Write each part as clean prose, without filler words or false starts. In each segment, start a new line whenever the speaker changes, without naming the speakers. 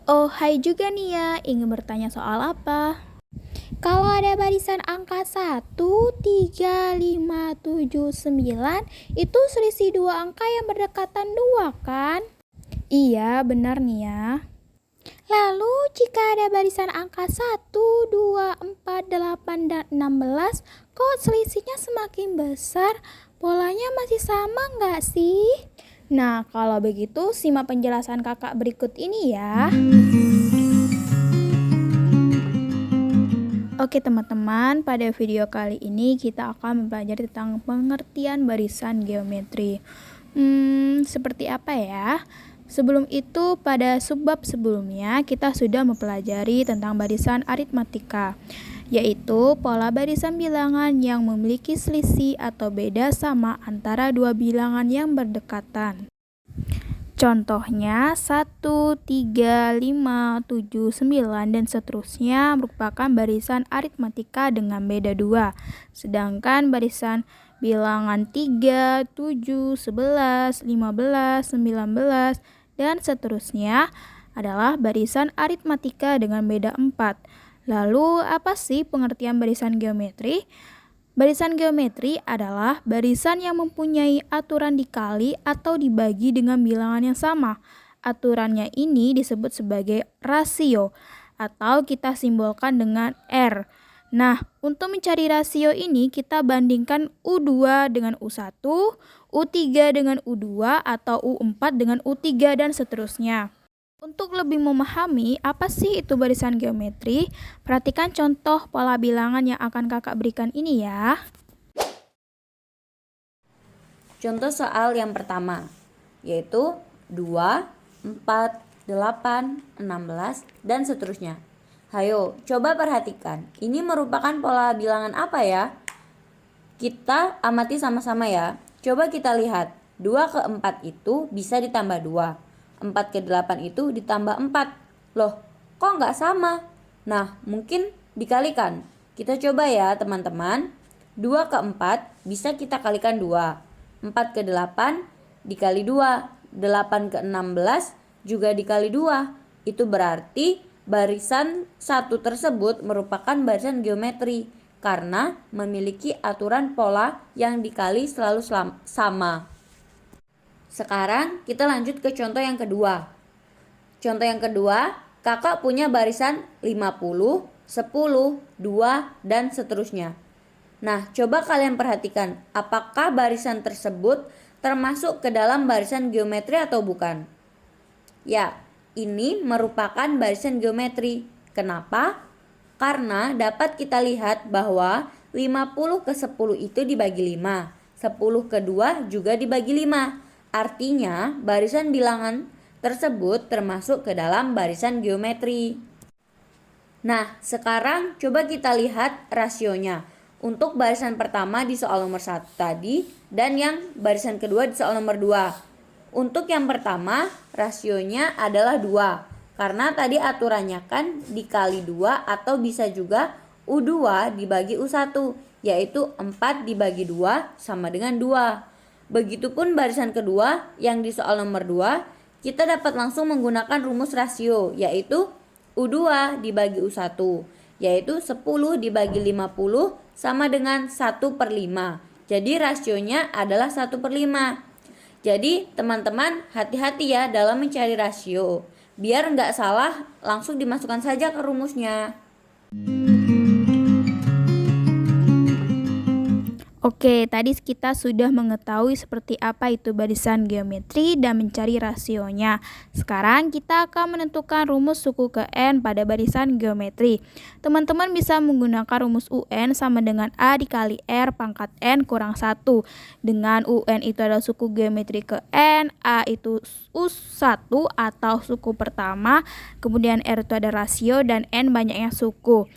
Oh, hai juga Nia, ingin bertanya soal apa? Kalau ada barisan angka 1, 3, 5, 7, 9, itu selisih dua angka yang berdekatan 2, kan? Iya, benar Nia. Lalu, jika ada barisan angka 1, 2, 4, 8, dan 16, kok selisihnya semakin besar? Polanya masih sama nggak sih? Nah, kalau begitu simak penjelasan kakak berikut ini ya. Oke teman-teman, pada video kali ini kita akan mempelajari tentang pengertian barisan geometri. Seperti apa ya? Sebelum itu, pada subbab sebelumnya kita sudah mempelajari tentang barisan aritmatika, yaitu pola barisan bilangan yang memiliki selisih atau beda sama antara dua bilangan yang berdekatan. Contohnya 1, 3, 5, 7, 9, dan seterusnya merupakan barisan aritmatika dengan beda 2. Sedangkan barisan bilangan 3, 7, 11, 15, 19, dan seterusnya adalah barisan aritmatika dengan beda 4. Lalu apa sih pengertian barisan geometri? Barisan geometri adalah barisan yang mempunyai aturan dikali atau dibagi dengan bilangan yang sama. Aturannya ini disebut sebagai rasio atau kita simbolkan dengan R. Nah, untuk mencari rasio ini kita bandingkan U2 dengan U1, U3 dengan U2 atau U4 dengan U3 dan seterusnya. Untuk lebih memahami apa sih itu barisan geometri, perhatikan contoh pola bilangan yang akan kakak berikan ini ya.
Contoh soal yang pertama, yaitu 2, 4, 8, 16, dan seterusnya. Hayo, coba perhatikan. Ini merupakan pola bilangan apa ya? Kita amati sama-sama ya. Coba kita lihat. 2 ke 4 itu bisa ditambah 2. 4 ke 8 itu ditambah 4. Loh, kok nggak sama? Nah, mungkin dikalikan. Kita coba ya teman-teman. 2 ke 4 bisa kita kalikan 2. 4 ke 8 dikali 2. 8 ke 16 juga dikali 2. Itu berarti barisan 1 tersebut merupakan barisan geometri karena memiliki aturan pola yang dikali selalu sama. Sekarang kita lanjut ke contoh yang kedua. Contoh yang kedua, kakak punya barisan 50, 10, 2, dan seterusnya. Nah, coba kalian perhatikan, apakah barisan tersebut termasuk ke dalam barisan geometri atau bukan? Ya, ini merupakan barisan geometri. Kenapa? Karena dapat kita lihat bahwa 50 ke 10 itu dibagi 5, 10 ke 2 juga dibagi 5. Artinya, barisan bilangan tersebut termasuk ke dalam barisan geometri. Nah, sekarang coba kita lihat rasionya. Untuk barisan pertama di soal nomor 1 tadi dan yang barisan kedua di soal nomor 2. Untuk yang pertama, rasionya adalah 2. Karena tadi aturannya kan dikali 2 atau bisa juga U2 dibagi U1, yaitu 4 dibagi 2 sama dengan 2. Begitupun barisan kedua yang di soal nomor 2, kita dapat langsung menggunakan rumus rasio, yaitu U2 dibagi U1, yaitu 10 dibagi 50 sama dengan 1/5. Jadi rasionya adalah 1/5. Jadi teman-teman hati-hati ya dalam mencari rasio. Biar nggak salah, langsung dimasukkan saja ke rumusnya.
Oke, tadi kita sudah mengetahui seperti apa itu barisan geometri dan mencari rasionya. Sekarang kita akan menentukan rumus suku ke N pada barisan geometri. Teman-teman bisa menggunakan rumus UN sama dengan A dikali R pangkat N kurang 1. Dengan UN itu adalah suku geometri ke N, A itu U1 atau suku pertama, kemudian R itu ada rasio dan N banyaknya suku.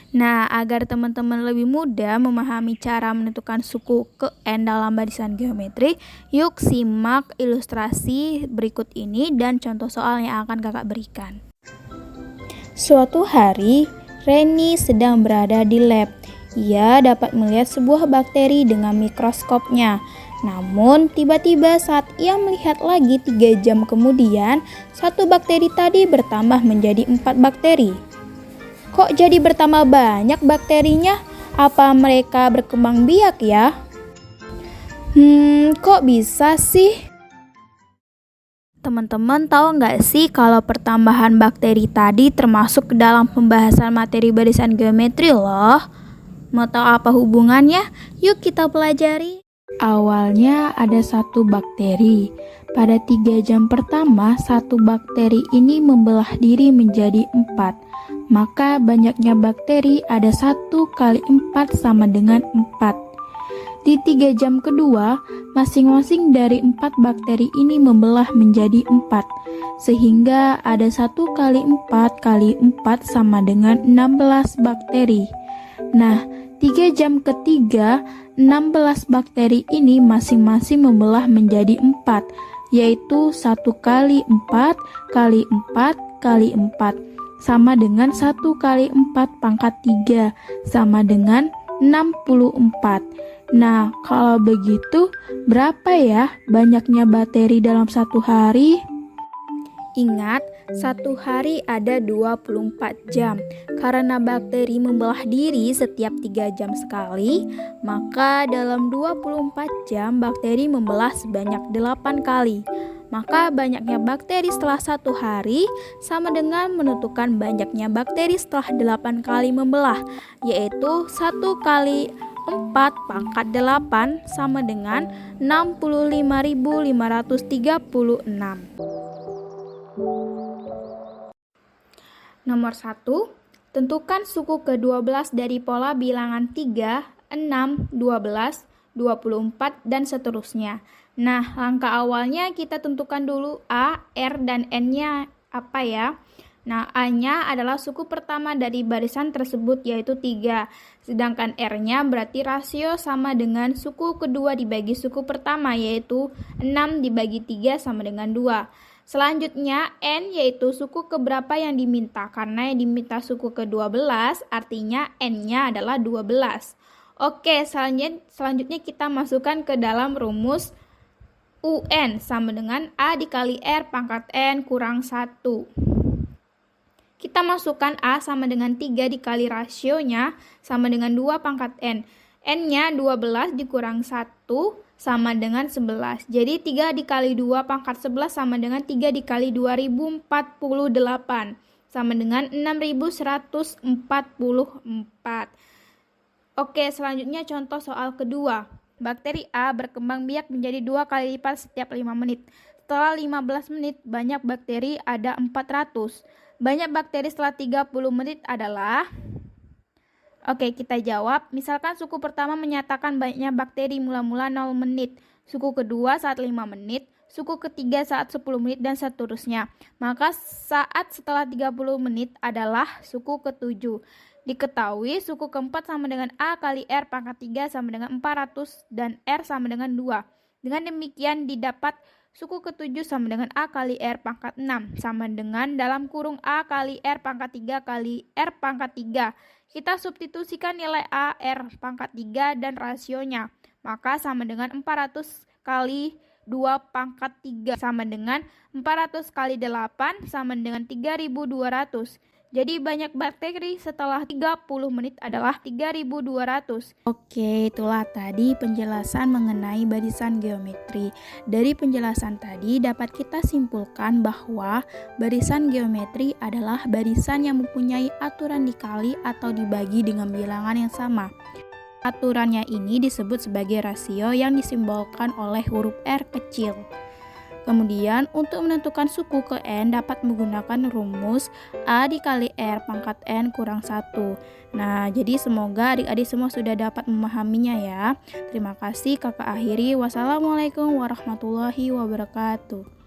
Nah, agar teman-teman lebih mudah memahami cara menentukan suku ke N dalam barisan geometri, yuk simak ilustrasi berikut ini dan contoh soal yang akan kakak berikan. Suatu hari, Reni sedang berada di lab. Ia dapat melihat sebuah bakteri dengan mikroskopnya. Namun tiba-tiba saat ia melihat lagi 3 jam kemudian, satu bakteri tadi bertambah menjadi 4 bakteri. Kok jadi bertambah banyak bakterinya? Apa mereka berkembang biak ya? Kok bisa sih? Teman-teman tahu nggak sih kalau pertambahan bakteri tadi termasuk ke dalam pembahasan materi barisan geometri loh? Mau tahu apa hubungannya? Yuk kita pelajari. Awalnya ada satu bakteri. Pada 3 jam pertama, satu bakteri ini membelah diri menjadi 4. Maka banyaknya bakteri ada 1 kali 4 sama dengan 4. Di 3 jam kedua, masing-masing dari 4 bakteri ini membelah menjadi 4, sehingga ada 1 kali 4 kali 4 sama dengan 16 bakteri. Nah, 3 jam ketiga, 16 bakteri ini masing-masing membelah menjadi 4, yaitu 1 kali 4 kali 4 kali 4, sama dengan 1 kali 4 pangkat 3, sama dengan 64. Nah, kalau begitu, berapa ya banyaknya bakteri dalam satu hari? Ingat, satu hari ada 24 jam. Karena bakteri membelah diri setiap 3 jam sekali, maka dalam 24 jam bakteri membelah sebanyak 8 kali. Maka banyaknya bakteri setelah satu hari sama dengan menentukan banyaknya bakteri setelah 8 kali membelah, yaitu 1 kali 4 pangkat 8 sama dengan 65.536. Nomor 1. Tentukan suku ke-12 dari pola bilangan 3, 6, 12, 24, dan seterusnya. Nah, langkah awalnya kita tentukan dulu A, R, dan N-nya apa ya? Nah, A-nya adalah suku pertama dari barisan tersebut yaitu 3. Sedangkan R-nya berarti rasio sama dengan suku kedua dibagi suku pertama yaitu 6 dibagi 3 sama dengan 2. Selanjutnya N yaitu suku keberapa yang diminta. Karena yang diminta suku ke-12 artinya N-nya adalah 12. Oke, selanjutnya kita masukkan ke dalam rumus UN sama dengan A dikali R pangkat N kurang 1. Kita masukkan A sama dengan 3 dikali rasionya sama dengan 2 pangkat N. N-nya 12 dikurang 1 sama dengan 11. Jadi 3 dikali 2 pangkat 11 sama dengan 3 dikali 2048 sama dengan 6144. Oke, selanjutnya contoh soal kedua. Bakteri A berkembang biak menjadi 2 kali lipat setiap 5 menit. Setelah 15 menit, banyak bakteri ada 400. Banyak bakteri setelah 30 menit adalah... Oke, kita jawab. Misalkan suku pertama menyatakan banyaknya bakteri mula-mula 0 menit. Suku kedua saat 5 menit. Suku ketiga saat 10 menit dan seterusnya. Maka saat setelah 30 menit adalah suku ketujuh. Diketahui suku keempat sama dengan A kali R pangkat 3 sama dengan 400 dan R sama dengan 2. Dengan demikian didapat suku ketujuh sama dengan A kali R pangkat 6 sama dengan dalam kurung A kali R pangkat 3 kali R pangkat 3. Kita substitusikan nilai A, R pangkat 3 dan rasionya. Maka sama dengan 400 kali 2 pangkat 3 sama dengan 400 kali 8 sama dengan 3200. Jadi banyak bakteri setelah 30 menit adalah 3200. Oke, itulah tadi penjelasan mengenai barisan geometri. Dari penjelasan tadi dapat kita simpulkan bahwa barisan geometri adalah barisan yang mempunyai aturan dikali atau dibagi dengan bilangan yang sama. Aturannya ini disebut sebagai rasio yang disimbolkan oleh huruf R kecil. Kemudian untuk menentukan suku ke N dapat menggunakan rumus A dikali R pangkat N kurang 1. Nah, jadi semoga adik-adik semua sudah dapat memahaminya ya. Terima kasih, kakak akhiri. Wassalamualaikum warahmatullahi wabarakatuh.